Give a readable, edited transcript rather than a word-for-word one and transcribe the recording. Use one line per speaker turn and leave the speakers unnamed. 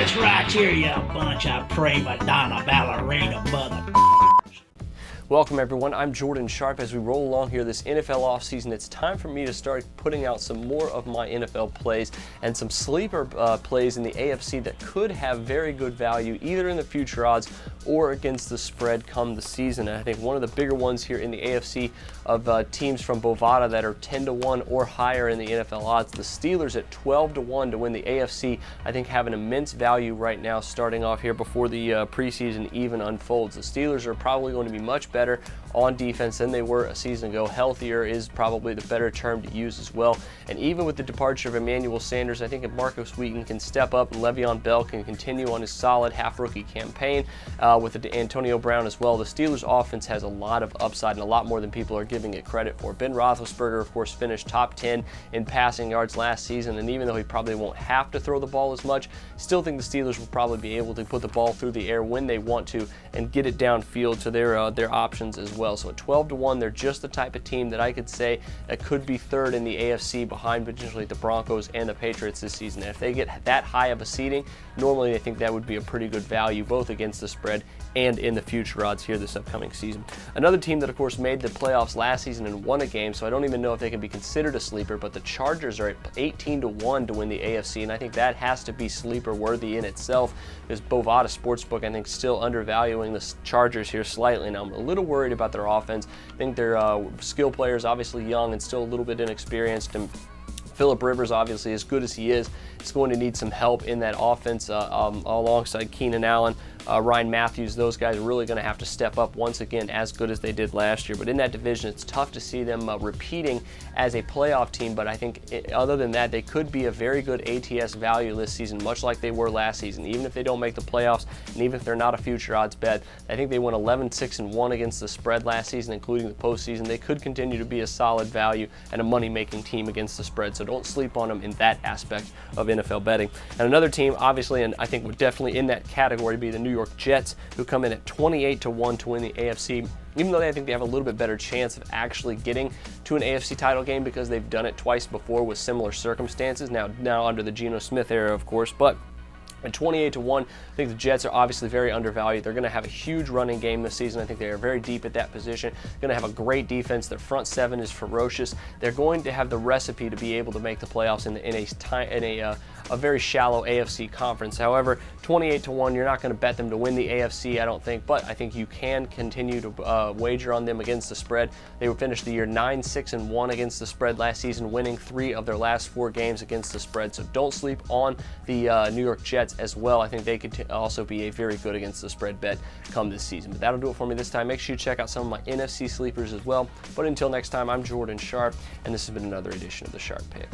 this right here, you bunch of prima donna ballerina mother.
Welcome everyone, I'm Jordan Sharp. As we roll along here this NFL offseason, it's time for me to start putting out some more of my NFL plays and some sleeper plays in the AFC that could have very good value either in the future odds or against the spread come the season. And I think one of the bigger ones here in the AFC of teams from Bovada that are 10-1 or higher in the NFL odds, the Steelers at 12-1 to win the AFC, I think have an immense value right now starting off here before the preseason even unfolds. The Steelers are probably going to be much better on defense than they were a season ago. Healthier is probably the better term to use as well. And even with the departure of Emmanuel Sanders, I think if Marcus Wheaton can step up and Le'Veon Bell can continue on his solid half-rookie campaign with Antonio Brown as well, the Steelers offense has a lot of upside and a lot more than people are giving it credit for. Ben Roethlisberger, of course, finished top 10 in passing yards last season, and even though he probably won't have to throw the ball as much, still think the Steelers will probably be able to put the ball through the air when they want to and get it downfield to their options as well. So at 12-1, they're just the type of team that I could say that could be third in the AFC behind potentially the Broncos and the Patriots this season. And if they get that high of a seeding, normally I think that would be a pretty good value both against the spread and in the future odds here this upcoming season. Another team that of course made the playoffs last season and won a game, so I don't even know if they can be considered a sleeper, but the Chargers are at 18-1 to win the AFC, and I think that has to be sleeper worthy in itself because Bovada Sportsbook I think still undervaluing the Chargers here slightly. Now I'm a little worried about their offense. I think their skill players obviously young and still a little bit inexperienced, and Phillip Rivers, obviously, as good as he is going to need some help in that offense alongside Keenan Allen, Ryan Matthews. Those guys are really going to have to step up once again as good as they did last year. But in that division, it's tough to see them repeating as a playoff team. But I think other than that, they could be a very good ATS value this season, much like they were last season. Even if they don't make the playoffs, and even if they're not a future odds bet, I think they went 11-6-1 against the spread last season, including the postseason. They could continue to be a solid value and a money-making team against the spread. So don't sleep on them in that aspect of NFL betting. And another team, obviously, and I think would definitely in that category be the New York Jets, who come in at 28-1 to win the AFC. Even though I think they have a little bit better chance of actually getting to an AFC title game because they've done it twice before with similar circumstances. Now under the Geno Smith era, of course, but at 28-1, I think the Jets are obviously very undervalued. They're going to have a huge running game this season. I think they are very deep at that position. Going to have a great defense. Their front seven is ferocious. They're going to have the recipe to be able to make the playoffs in a very shallow AFC conference. However, 28-1, you're not going to bet them to win the AFC, I don't think, but I think you can continue to wager on them against the spread. They would finish the year 9-6-1 against the spread last season, winning 3 of their last 4 games against the spread. So don't sleep on the New York Jets as well. I think they could also be a very good against the spread bet come this season. But that'll do it for me this time. Make sure you check out some of my NFC sleepers as well. But until next time, I'm Jordan Sharp, and this has been another edition of the Sharp Pick.